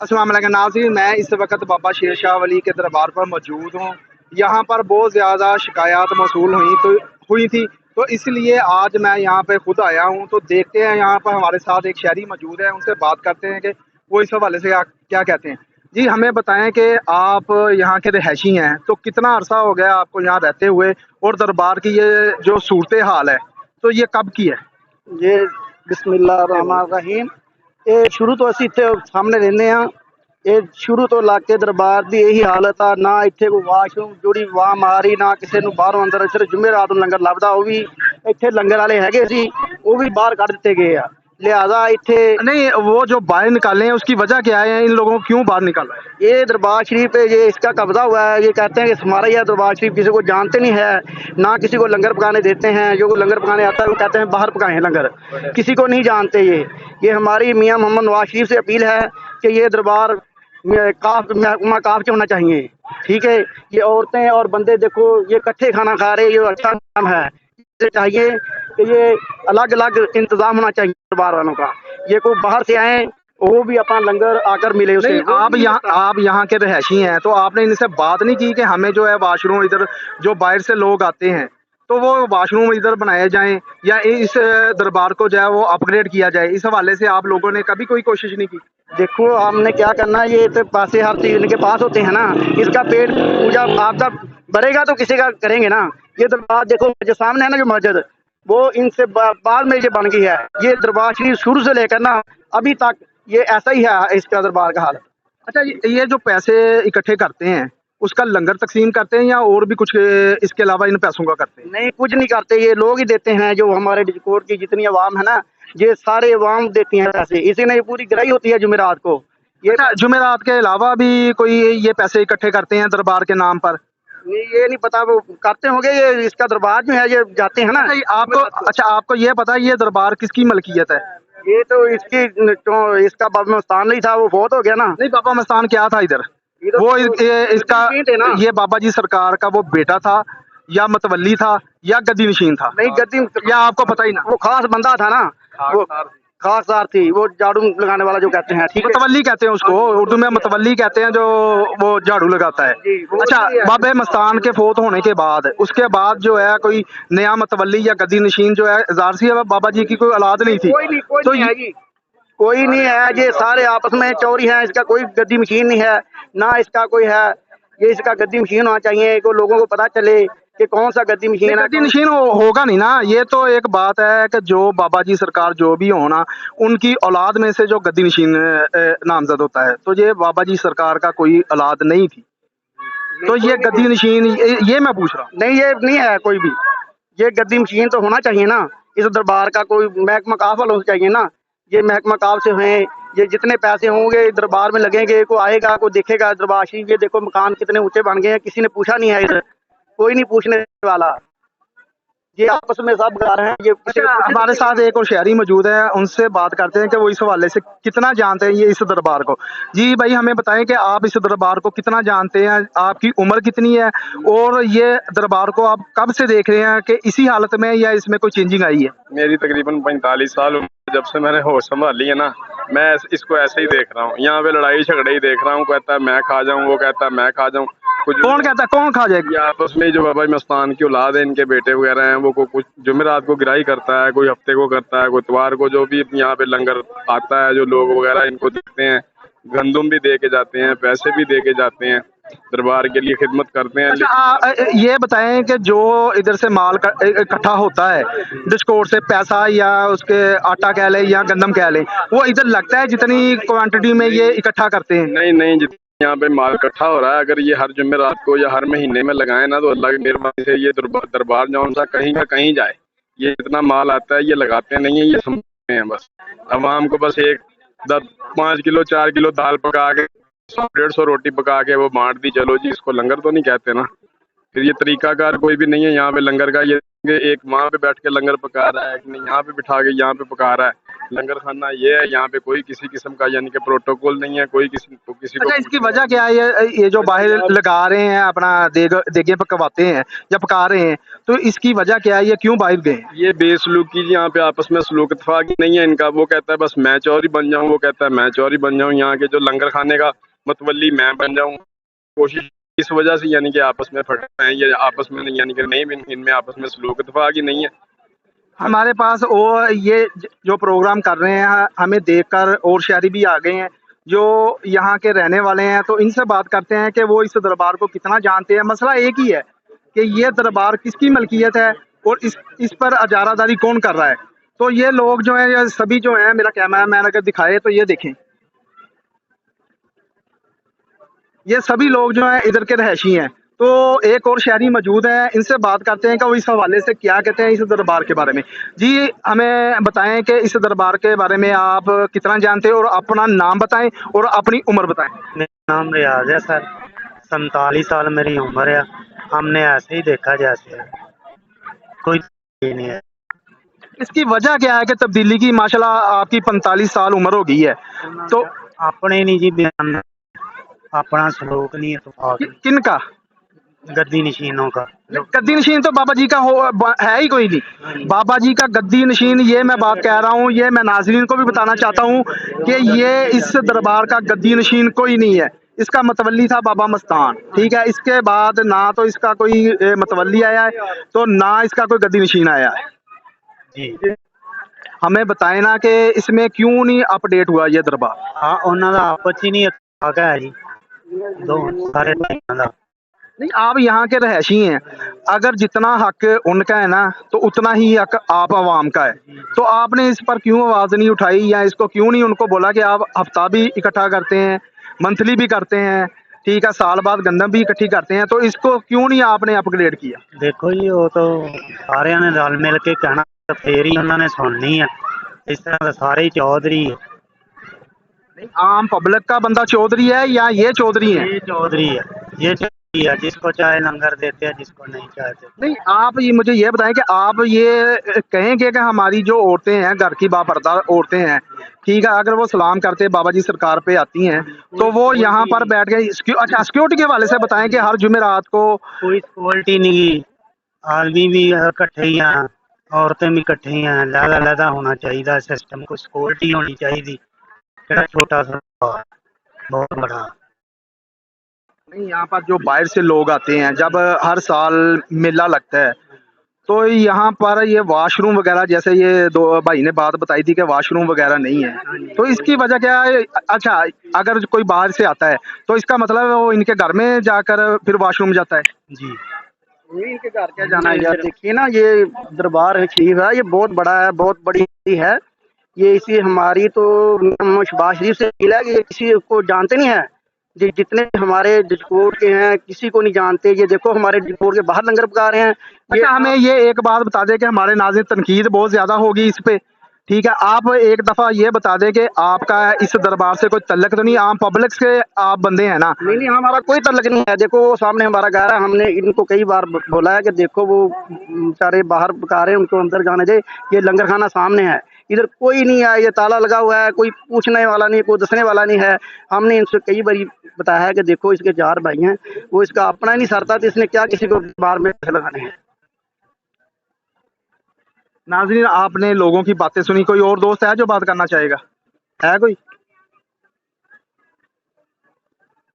अस्सलाम वालेकुम नाज़रीन, मैं इस वक्त बाबा शेर शाह वली के दरबार पर मौजूद हूँ। यहाँ पर बहुत ज़्यादा शिकायत मौसूल हुई थी, तो इसलिए आज मैं यहाँ पे खुद आया हूँ। तो देखते हैं, यहाँ पर हमारे साथ एक शहरी मौजूद है, उनसे बात करते हैं कि वो इस हवाले से क्या कहते हैं। जी हमें बताएं कि आप यहाँ के रहायशी हैं, तो कितना अरसा हो गया आपको यहाँ रहते हुए, और दरबार की ये जो सूरत हाल है तो ये कब की है? ये बिस्मिल्लाहिर्रहमानिर्रहीम। ਇਹ ਸ਼ੁਰੂ ਤੋਂ ਅਸੀਂ ਇੱਥੇ ਸਾਹਮਣੇ ਰਹਿੰਦੇ ਆ। ਇਹ ਸ਼ੁਰੂ ਤੋਂ ਇਲਾਕੇ ਦਰਬਾਰ ਦੀ ਇਹੀ ਹਾਲਤ ਆ, ਨਾ ਇੱਥੇ ਕੋਈ ਵਾਸ਼ਰੂਮ ਜੁੜੀ ਵਾਹ ਮਾਰੀ, ਨਾ ਕਿਸੇ ਨੂੰ ਬਾਹਰੋਂ ਅੰਦਰ। ਸਿਰਫ ਜੁਮੇਰਾਤ ਨੂੰ ਲੰਗਰ ਲੱਭਦਾ, ਉਹ ਵੀ ਇੱਥੇ ਲੰਗਰ ਵਾਲੇ ਹੈਗੇ ਸੀ, ਉਹ ਵੀ ਬਾਹਰ ਕੱਢ ਦਿੱਤੇ ਗਏ ਆ। लिहाजा इतने नहीं, वो जो बाहर निकाले हैं उसकी वजह क्या है? इन लोगों को क्यों बाहर निकाला है? ये दरबार शरीफ पे ये इसका कब्जा हुआ है। ये कहते हैं कि हमारा यह दरबार शरीफ किसी को जानते नहीं है, ना किसी को लंगर पकाने देते हैं। जो लंगर पकाने आता है वो कहते हैं बाहर पकाए हैं लंगर, किसी को नहीं जानते। ये हमारी मियाँ मोहम्मद नवाज शरीफ से अपील है कि ये दरबार काफ होना चाहिए। ठीक है, ये औरतें और बंदे देखो ये इकट्ठे खाना खा रहे, ये अच्छा काम है। चाहिए कि ये अलग अलग इंतजाम होना चाहिए दरबार वालों का। ये कोई बाहर से आए वो भी अपना लंगर आकर मिले उसे। आप यहाँ के रहायशी हैं, तो आपने इनसे बात नहीं की कि हमें जो है वाशरूम इधर जो बाहर से लोग आते हैं तो वो वाशरूम इधर बनाए जाएं, या इस दरबार को जो है वो अपग्रेड किया जाए? इस हवाले से आप लोगों ने कभी कोई कोशिश नहीं की? देखो हमने क्या करना, ये तो पासे हर चीज इनके पास होते हैं ना। इसका पेट पूजा आपका भरेगा तो किसी का करेंगे ना। ये दरबार देखो जो सामने है ना, जो मस्जिद, वो इनसे बाद में ये बन गई है। ये दरबार शरीफ शुरू से लेकर ना अभी तक ये ऐसा ही है इसका दरबार का हाल। अच्छा, ये जो पैसे इकट्ठे करते हैं उसका लंगर तकसीम करते हैं या और भी कुछ इसके अलावा इन पैसों का करते हैं? नहीं, कुछ नहीं करते, ये लोग ही देते हैं। जो हमारे डिस्कोर्ट की जितनी अवाम है ना, ये सारे अवाम देती हैं पैसे। इसी ने पूरी गिराई होती है जुमेरात को। ये अच्छा, जुमेरात के अलावा भी कोई ये पैसे इकट्ठे करते हैं दरबार के नाम पर? नहीं, ये नहीं पता, वो करते होंगे। ये इसका दरबार जो है ये जाते हैं ना। आपको ये पता है ये दरबार किसकी मलकियत है? ये तो इसकी तो इसका बाबा मस्तान नहीं था, वो बहुत हो गया ना। नहीं, बाबा मस्तान क्या था इधर? वो इसका ये बाबा जी सरकार का वो बेटा था या मतवली था या गद्दी नशीन था? नहीं, गद्दी या आपको पता ही ना? वो खास बंदा था ना, वो खासदार थी, वो झाड़ू लगाने वाला जो कहते हैं। ठीक है, मतवली कहते हैं उसको, उर्दू में मतवली कहते हैं, जो वो झाड़ू लगाता है। अच्छा, बाबा मस्तान के फोत होने के बाद उसके बाद जो है कोई नया मतवली या गद्दी नशीन जो है, ज़ाहिर सी है बाबा जी की कोई औलाद नहीं थी। कोई नहीं है। ये सारे आपस में चोरी हैं। इसका कोई गद्दी मशीन नहीं है, ना इसका कोई है। ये इसका गद्दी मशीन होना चाहिए को लोगों को पता चले कि कौन सा गद्दी मशीन है। गद्दी मशीन होगा नहीं ना। ये तो एक बात है कि जो बाबा जी सरकार जो भी हो ना, उनकी औलाद में से जो गद्दी मशीन नामजद होता है, तो ये बाबा जी सरकार का कोई औलाद नहीं थी। तो ये गद्दी मशीन ये मैं पूछ रहा हूँ। नहीं, ये नहीं है कोई भी। ये गद्दी मशीन तो होना चाहिए ना। इस दरबार का कोई महकमा काफ वालों से चाहिए ना। ये महकमा काफ से हैं। ये जितने पैसे होंगे दरबार में लगेंगे, कोई आएगा कोई देखेगा दरबार शरीफ। ये देखो मकान कितने ऊंचे बन गए हैं, किसी ने पूछा नहीं है इधर, कोई नहीं पूछने वाला। ये आपस में सब गा रहे हैं। ये हमारे साथ एक और शहरी मौजूद है, उनसे बात करते हैं कि वो इस हवाले से कितना जानते हैं ये इस दरबार को। जी भाई, हमें बताएं कि आप इस दरबार को कितना जानते हैं, आपकी उम्र कितनी है, और ये दरबार को आप कब से देख रहे हैं कि इसी हालत में या इसमें कोई चेंजिंग आई है? मेरी तकरीबन 45 साल उम्र। जब से मैंने होश संभाली है ना, मैं इसको ऐसे ही देख रहा हूँ। यहाँ पे लड़ाई झगड़े ही देख रहा हूँ। कहता है मैं खा जाऊँ, वो कहता है मैं खा जाऊँ। कौन कहता है कौन खा जाएगा? आपस में जो बाबा मस्तान की औलाद है, इनके बेटे वगैरह हैं, वो कुछ जुमेरात को गिराई करता है, कोई हफ्ते को करता है, कोई इतवार को। जो भी यहाँ पे लंगर आता है, जो लोग वगैरह इनको देते हैं, गंदुम भी दे के जाते हैं, पैसे भी दे के जाते हैं, दरबार के लिए खिदमत करते हैं। अच्छा, ये बताएं कि जो इधर से माल इकट्ठा होता है डिस्कोर्ट से, पैसा या उसके आटा कह लें या गंदम कह लें, वो इधर लगता है जितनी क्वांटिटी में ये इकट्ठा करते हैं? नहीं नहीं, जितना यहाँ पे माल इकट्ठा हो रहा है, अगर ये हर जुमेरात को या हर महीने में लगाए ना, तो अल्लाह की मेहरबानी से ये दरबार जौन सा कहीं का कहीं जाए। ये इतना माल आता है, ये लगाते नहीं है, ये समझते हैं बस। अवाम को बस 5 किलो 4 किलो दाल पका के 100-150 रोटी पका के वो बांट दी, चलो जी, इसको लंगर तो नहीं कहते ना। फिर ये तरीकाकार कोई भी नहीं है यहाँ पे लंगर का। ये एक वहाँ पे बैठ के लंगर पका रहा है, एक नहीं यहाँ पे बिठा के यहाँ पे पका रहा है। लंगर खाना ये है, यहाँ पे कोई किसी किस्म का यानी कि प्रोटोकॉल नहीं है, कोई किसी को अच्छा, इसकी पूछने वजह क्या है? ये जो बाहर लगा रहे हैं अपना देगे पकवाते हैं या पका रहे हैं, तो इसकी वजह क्या है? ये क्यों बाहर गए हैं? ये बेसलूकी जी, यहाँ पे आपस में सलूक इत्तेफाक नहीं है इनका। वो कहता है बस मैं चौधरी बन जाऊँ, वो कहता है मैं चौधरी बन जाऊँ, यहाँ के जो लंगर खाने का मतवली मैं बन जाऊँ। कोशिश इस वजह से यानी कि आपस में फट रहे हैं, ये आपस में नहीं, यानी कि नहीं, इनमें आपस में सलूक इत्तेफाक ही नहीं है। हमारे पास वो ये जो प्रोग्राम कर रहे हैं, हमें देखकर और शहरी भी आ गए हैं जो यहाँ के रहने वाले हैं, तो इनसे बात करते हैं कि वो इस दरबार को कितना जानते हैं। मसला एक ही है कि ये दरबार किसकी मलकियत है और इस पर अजारादारी कौन कर रहा है। तो ये लोग जो हैं, ये सभी जो हैं, मेरा कैमरा मैन अगर दिखाए तो ये देखें, ये सभी लोग जो हैं इधर के रहायशी हैं। तो एक और शहरी मौजूद है, इनसे बात करते हैं कि वो इस हवाले से क्या कहते हैं इस दरबार के बारे में। जी, हमें बताएं कि इस दरबार के बारे में आप कितना जानते हैं और अपना नाम बताएं और अपनी उम्र बताएं। मेरा नाम रियाज है सर, 47 साल मेरी उम्र है। हमने ऐसे ही देखा जैसे है, कोई ये नहीं है। इसकी वजह क्या है कि तब्दीली की? माशाल्लाह आपकी 45 साल उम्र हो गई है, तो अपने नहीं जी बयान, अपना सलूक नहीं इत्तेफाक किन का? गद्दी नशीनों का। गद्दी नशीन तो बाबा जी का है ही कोई नहीं। बाबा जी का गद्दी नशीन, ये मैं बात कह रहा हूँ, ये मैं नाजरीन को भी बताना चाहता हूँ कि ये इस दरबार का गद्दी नशीन कोई नहीं है। इसका मतवली था बाबा मस्तान, ठीक है। इसके बाद ना तो इसका कोई मतवली आया है, तो ना इसका कोई गद्दी नशीन आया है जी। हमें बताएं ना कि इसमें क्यों नहीं अपडेट हुआ ये दरबार। हाँ, उन्होंने आपस ही नहीं इत्तेफाक है जी, दो सारे भाइयों का। नहीं, आप यहाँ के रहायशी हैं, अगर जितना हक उनका है ना तो उतना ही हक आप आवाम का है। तो आपने इस पर क्यों आवाज़ नहीं उठाई, या इसको क्यों नहीं उनको बोला कि आप हफ्ता भी इकट्ठा करते हैं, मंथली भी करते हैं, ठीक है, साल बाद गंदम भी इकट्ठी करते हैं, तो इसको क्यों नहीं आपने अपग्रेड किया? देखो जी, वो तो सारे ने रल मिल के कहना तो फिर ही उन्होंने सुननी है। इस तरह तो सारे ही चौधरी है। आम पब्लिक का बंदा चौधरी है या ये चौधरी है? ये चौधरी है, ये चौधरी है, जिसको चाहे लंगर देते हैं, जिसको नहीं चाहते। नहीं, आप ये मुझे ये बताएं कि आप ये कहेंगे कि हमारी जो औरतें हैं, घर की बापर्दा औरतें हैं, ठीक है, अगर वो सलाम करते बाबा जी सरकार पे आती हैं, तो वो यहाँ पर बैठ के अच्छा, सिक्योरिटी के हवाले से बताएं कि हर जुमेरात को कोई सिक्योरिटी नहीं, आदमी भी इकट्ठे ही हैं, औरतें भी इकट्ठे ही हैं, लहदा होना चाहिए सिस्टम, को सिक्योरिटी होनी चाहिए। केड़ा छोटा सा बहुत बड़ा। नहीं, यहाँ पर जो बाहर से लोग आते हैं, जब हर साल मेला लगता है, तो यहाँ पर ये वॉशरूम वगैरह, जैसे ये दो भाई ने बात बताई थी कि वॉशरूम वगैरह नहीं है, तो इसकी वजह क्या है? अच्छा, अगर कोई बाहर से आता है तो इसका मतलब है वो इनके घर में जाकर फिर वॉशरूम जाता है? जी, इनके घर क्या जाना है यार। देखिए ना, ये दरबार शरीफ है, ये बहुत बड़ा है, बहुत बड़ी है। ये इसी हमारी तो शहबाज शरीफ से मिला है कि ये किसी को जानते नहीं है। जितने हमारे डिस्कोर्ट के हैं किसी को नहीं जानते। ये देखो हमारे डिस्कोर्ट के बाहर लंगर पका रहे हैं। अच्छा, हमें ये एक बात बता दें कि हमारे नाज़रीन, तनकीद बहुत ज़्यादा होगी इस पे, ठीक है, आप एक दफ़ा ये बता दें कि आपका इस दरबार से कोई तल्लक तो नहीं, आम पब्लिक से आप बंदे हैं ना? नहीं, हमारा कोई तल्लक नहीं है। देखो वो सामने हमारा घर है, हमने इनको कई बार बोला है कि देखो वो बेचारे बाहर पका रहे हैं, उनको अंदर जाने दे। ये लंगर खाना सामने है, इधर कोई नहीं है, ये ताला लगा हुआ है, कोई पूछने वाला नहीं, कोई दसने वाला नहीं है। हमने इनसे कई बार बताया है कि देखो इसके 4 भाई हैं, वो इसका अपना ही नहीं सरता, तो इसने क्या किसी को बाहर में लगाने हैं। नाज़रीन, आपने लोगों की बातें सुनी, कोई और दोस्त है जो बात करना चाहेगा? है कोई?